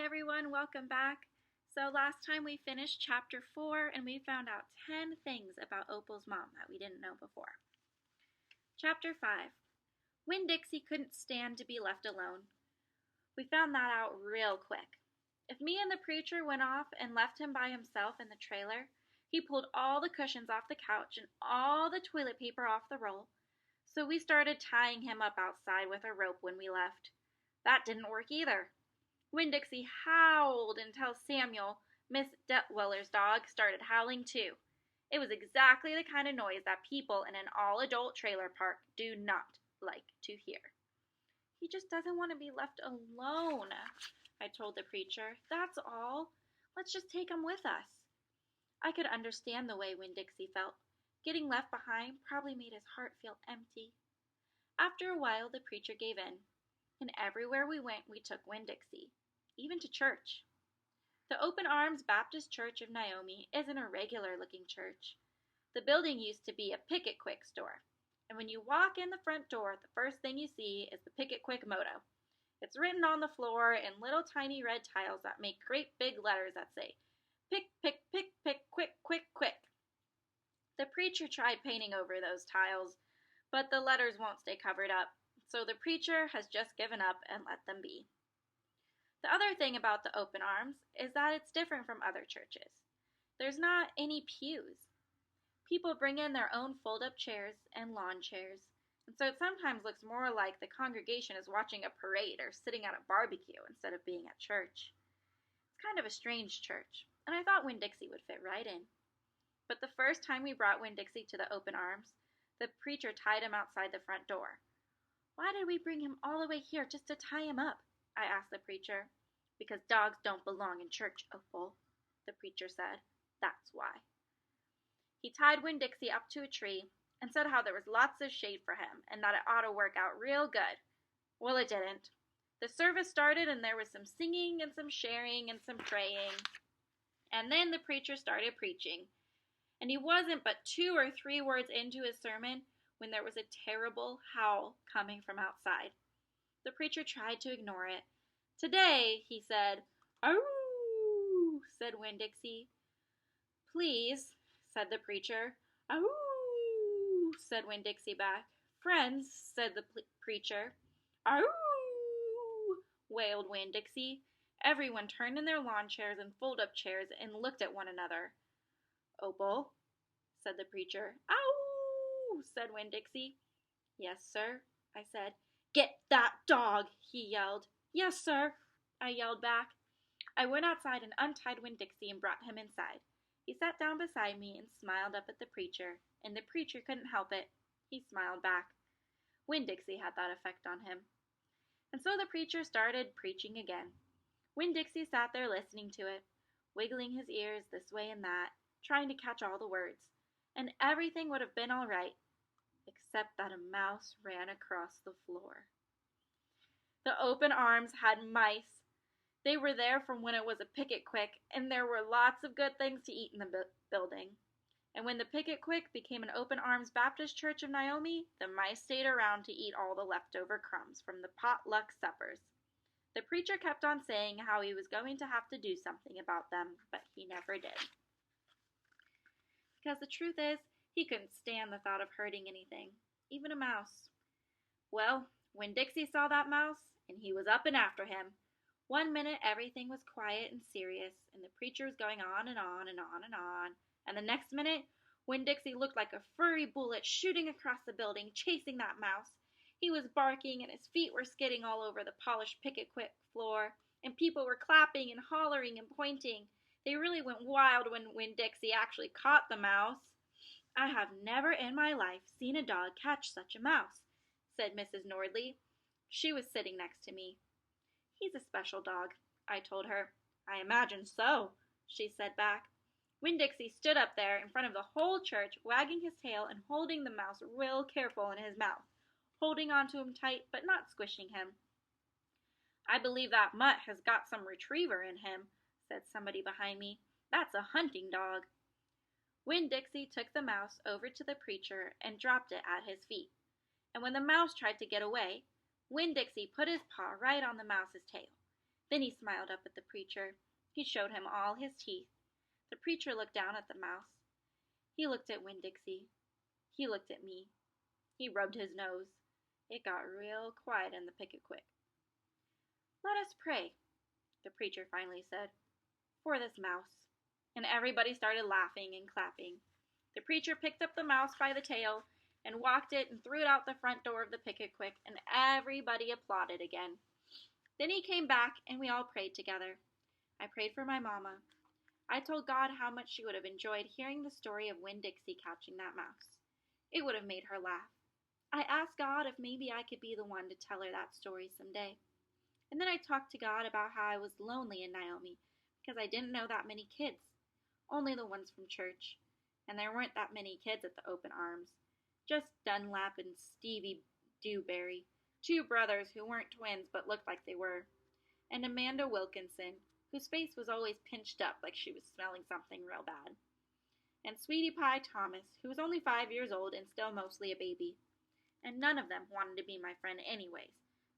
everyone, welcome back. So last time we finished chapter 4 and we found out 10 things about Opal's mom that we didn't know before. Chapter 5. Winn-Dixie couldn't stand to be left alone. We found that out real quick. If me and the preacher went off and left him by himself in the trailer, he pulled all the cushions off the couch and all the toilet paper off the roll. So we started tying him up outside with a rope when we left. That didn't work either. Winn-Dixie howled until Samuel, Miss Detwiller's dog, started howling too. It was exactly the kind of noise that people in an all-adult trailer park do not like to hear. He just doesn't want to be left alone, I told the preacher. That's all. Let's just take him with us. I could understand the way Winn-Dixie felt. Getting left behind probably made his heart feel empty. After a while, the preacher gave in, and everywhere we went, we took Winn-Dixie, even to church. The Open Arms Baptist Church of Naomi isn't a regular-looking church. The building used to be a Picket Quick store, and when you walk in the front door, the first thing you see is the Picket Quick motto. It's written on the floor in little tiny red tiles that make great big letters that say, "Pick, pick, pick, pick, quick, quick, quick." The preacher tried painting over those tiles, but the letters won't stay covered up, so the preacher has just given up and let them be. The other thing about the Open Arms is that it's different from other churches. There's not any pews. People bring in their own fold-up chairs and lawn chairs, and so it sometimes looks more like the congregation is watching a parade or sitting at a barbecue instead of being at church. It's kind of a strange church, and I thought Winn-Dixie would fit right in. But the first time we brought Winn-Dixie to the Open Arms, the preacher tied him outside the front door. "Why did we bring him all the way here just to tie him up?" I asked the preacher. "Because dogs don't belong in church, Opal," the preacher said. "That's why." He tied Winn-Dixie up to a tree and said how there was lots of shade for him and that it ought to work out real good. Well, it didn't. The service started and there was some singing and some sharing and some praying. And then the preacher started preaching. And he wasn't but 2 or 3 words into his sermon when there was a terrible howl coming from outside. The preacher tried to ignore it. "Today," he said. "Ow!" said Winn-Dixie. "Please," said the preacher. "Ow!" said Winn-Dixie back. "Friends," said the preacher. "Ow!" wailed Winn-Dixie. Everyone turned in their lawn chairs and fold-up chairs and looked at one another. "Opal," said the preacher. "Ow!" said Winn-Dixie. "Yes, sir," I said. "Get that dog!" he yelled. "Yes, sir," I yelled back. I went outside and untied Winn-Dixie and brought him inside. He sat down beside me and smiled up at the preacher, and the preacher couldn't help it. He smiled back. Winn-Dixie had that effect on him. And so the preacher started preaching again. Winn-Dixie sat there listening to it, wiggling his ears this way and that, trying to catch all the words, and everything would have been all right, except that a mouse ran across the floor. The Open Arms had mice. They were there from when it was a Picket Quick, and there were lots of good things to eat in the building. And when the Picket Quick became an Open Arms Baptist Church of Naomi, the mice stayed around to eat all the leftover crumbs from the potluck suppers. The preacher kept on saying how he was going to have to do something about them, but he never did. Because the truth is, he couldn't stand the thought of hurting anything, even a mouse. Well, Winn-Dixie saw that mouse, and he was up and after him. One minute everything was quiet and serious, and the preacher was going on and on and on and on, and the next minute, Winn-Dixie looked like a furry bullet shooting across the building, chasing that mouse. He was barking, and his feet were skidding all over the polished Picket Quick floor, and people were clapping and hollering and pointing. They really went wild when Winn-Dixie actually caught the mouse. "I have never in my life seen a dog catch such a mouse," said Mrs. Nordley. She was sitting next to me. "He's a special dog," I told her. "I imagine so," she said back. Winn-Dixie stood up there in front of the whole church, wagging his tail and holding the mouse real careful in his mouth, holding onto him tight but not squishing him. "I believe that mutt has got some retriever in him," said somebody behind me. "That's a hunting dog." Winn-Dixie took the mouse over to the preacher and dropped it at his feet. And when the mouse tried to get away, Winn-Dixie put his paw right on the mouse's tail. Then he smiled up at the preacher. He showed him all his teeth. The preacher looked down at the mouse. He looked at Winn-Dixie. He looked at me. He rubbed his nose. It got real quiet in the picket-quick. "Let us pray," the preacher finally said, "for this mouse." And everybody started laughing and clapping. The preacher picked up the mouse by the tail and walked it and threw it out the front door of the picket-quick, and everybody applauded again. Then he came back, and we all prayed together. I prayed for my mama. I told God how much she would have enjoyed hearing the story of Winn-Dixie catching that mouse. It would have made her laugh. I asked God if maybe I could be the one to tell her that story someday. And then I talked to God about how I was lonely in Naomi because I didn't know that many kids, only the ones from church. And there weren't that many kids at the Open Arms, just Dunlap and Stevie Dewberry, two brothers who weren't twins but looked like they were, and Amanda Wilkinson, whose face was always pinched up like she was smelling something real bad, and Sweetie Pie Thomas, who was only 5 years old and still mostly a baby. And none of them wanted to be my friend anyways,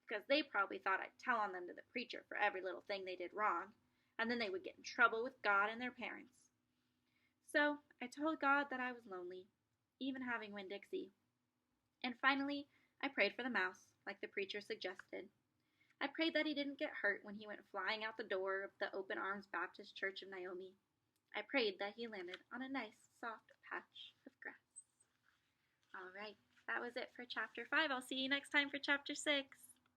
because they probably thought I'd tell on them to the preacher for every little thing they did wrong, and then they would get in trouble with God and their parents. So I told God that I was lonely, even having Winn-Dixie. And finally, I prayed for the mouse, like the preacher suggested. I prayed that he didn't get hurt when he went flying out the door of the Open Arms Baptist Church of Naomi. I prayed that he landed on a nice, soft patch of grass. All right, that was it for Chapter 5. I'll see you next time for Chapter 6.